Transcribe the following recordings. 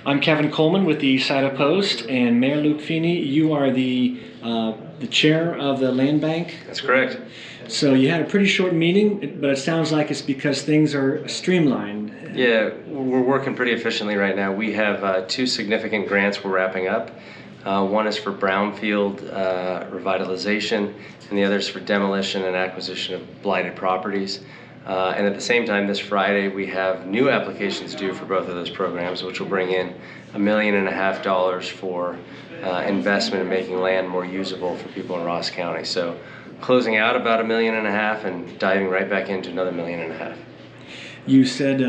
I'm Kevin Coleman with the Sida Post, and Mayor Luke Feeney, you are the chair of the land bank. That's correct. So you had a pretty short meeting, but it sounds like it's because things are streamlined. Yeah, we're working pretty efficiently right now. We have two significant grants we're wrapping up. One is for brownfield revitalization, and the other is for demolition and acquisition of blighted properties. And at the same time, this Friday, we have new applications due for both of those programs, which will bring in $1.5 million for investment in making land more usable for people in Ross County. So closing out about $1.5 million and diving right back into another $1.5 million. You said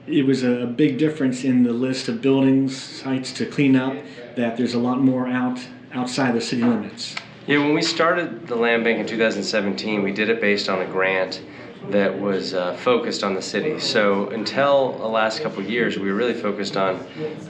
it was a big difference in the list of buildings, sites to clean up, that there's a lot more outside the city limits. Yeah, when we started the land bank in 2017, we did it based on a grant that was focused on the city. So until the last couple of years, we were really focused on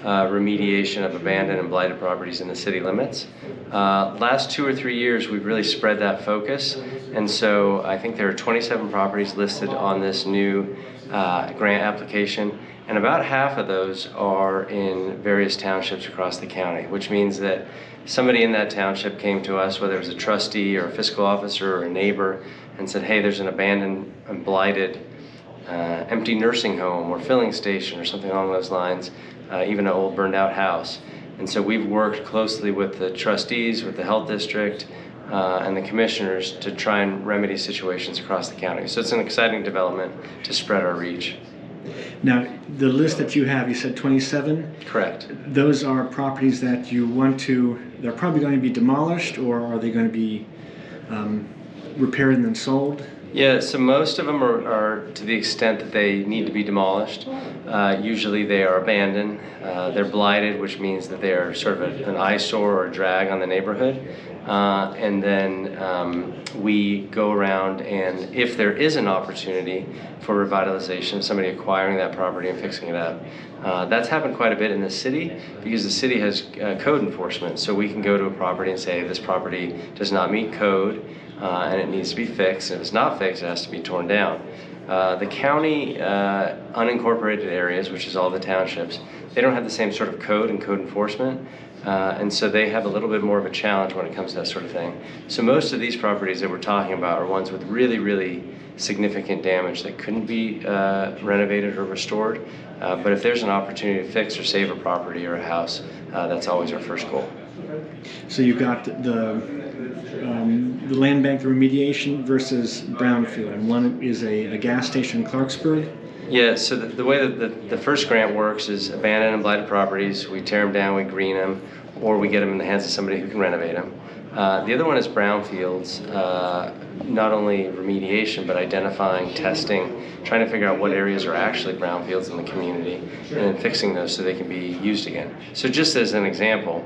remediation of abandoned and blighted properties in the city limits. Last 2 or 3 years, we've really spread that focus. And so I think there are 27 properties listed on this new grant application. And about half of those are in various townships across the county, which means that somebody in that township came to us, whether it was a trustee or a fiscal officer or a neighbor, and said, hey, there's an abandoned and blighted empty nursing home or filling station or something along those lines, even an old burned out house. And so we've worked closely with the trustees, with the health district, and the commissioners to try and remedy situations across the county. So it's an exciting development to spread our reach. Now, the list that you have, you said 27? Correct. Those are properties that you want to, they're probably going to be demolished, or are they going to be repaired and then sold? Yeah, so most of them are to the extent that they need to be demolished. Usually they are abandoned. They're blighted, which means that they are sort of an eyesore or a drag on the neighborhood. And then we go around, and if there is an opportunity for revitalization, somebody acquiring that property and fixing it up, that's happened quite a bit in the city because the city has code enforcement. So we can go to a property and say this property does not meet code and it needs to be fixed. And if it's not fixed, it has to be torn down. The county unincorporated areas, which is all the townships, they don't have the same sort of code and code enforcement. And so they have a little bit more of a challenge when it comes to that sort of thing. So most of these properties that we're talking about are ones with really, really significant damage that couldn't be renovated or restored. But if there's an opportunity to fix or save a property or a house, that's always our first goal. So you've got the land bank, the remediation versus brownfield, and one is a gas station in Clarksburg. Yeah, so the way that the first grant works is abandoned and blighted properties. We tear them down, we green them, or we get them in the hands of somebody who can renovate them. The other one is brownfields, not only remediation, but identifying, testing, trying to figure out what areas are actually brownfields in the community, and then fixing those so they can be used again. So just as an example,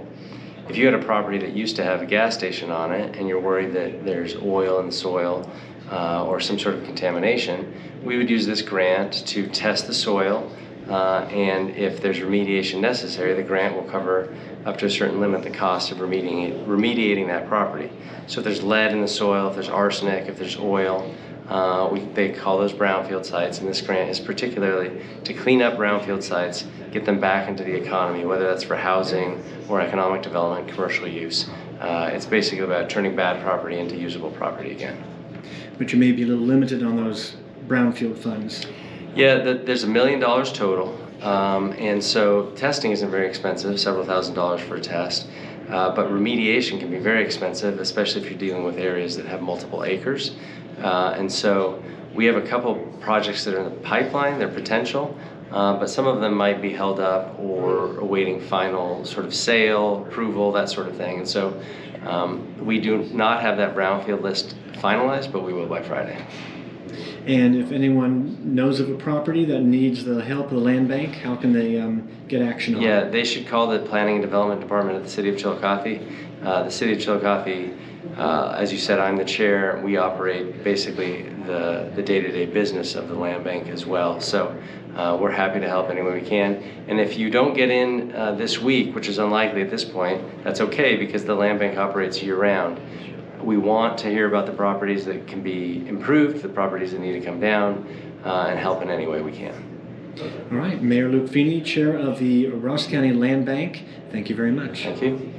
if you had a property that used to have a gas station on it and you're worried that there's oil in the soil or some sort of contamination, we would use this grant to test the soil, and if there's remediation necessary, the grant will cover up to a certain limit the cost of remediating that property. So if there's lead in the soil, if there's arsenic, if there's oil, they call those brownfield sites, and this grant is particularly to clean up brownfield sites, get them back into the economy, whether that's for housing or economic development, commercial use. It's basically about turning bad property into usable property again. But you may be a little limited on those brownfield funds. Yeah, there's $1 million total, and so testing isn't very expensive, several $1,000s for a test. But remediation can be very expensive, especially if you're dealing with areas that have multiple acres. And so we have a couple projects that are in the pipeline, they're potential, but some of them might be held up or awaiting final sort of sale, approval, that sort of thing. And so we do not have that brownfield list finalized, but we will by Friday. And if anyone knows of a property that needs the help of the land bank, how can they get action on it? Yeah, they should call the Planning and Development Department of the City of Chillicothe. The City of Chillicothe, as you said, I'm the chair. We operate basically the day-to-day business of the land bank as well. So we're happy to help any way we can. And if you don't get in this week, which is unlikely at this point, that's okay because the land bank operates year-round. We want to hear about the properties that can be improved, the properties that need to come down, and help in any way we can. All right, Mayor Luke Feeney, Chair of the Ross County Land Bank, thank you very much. Thank you.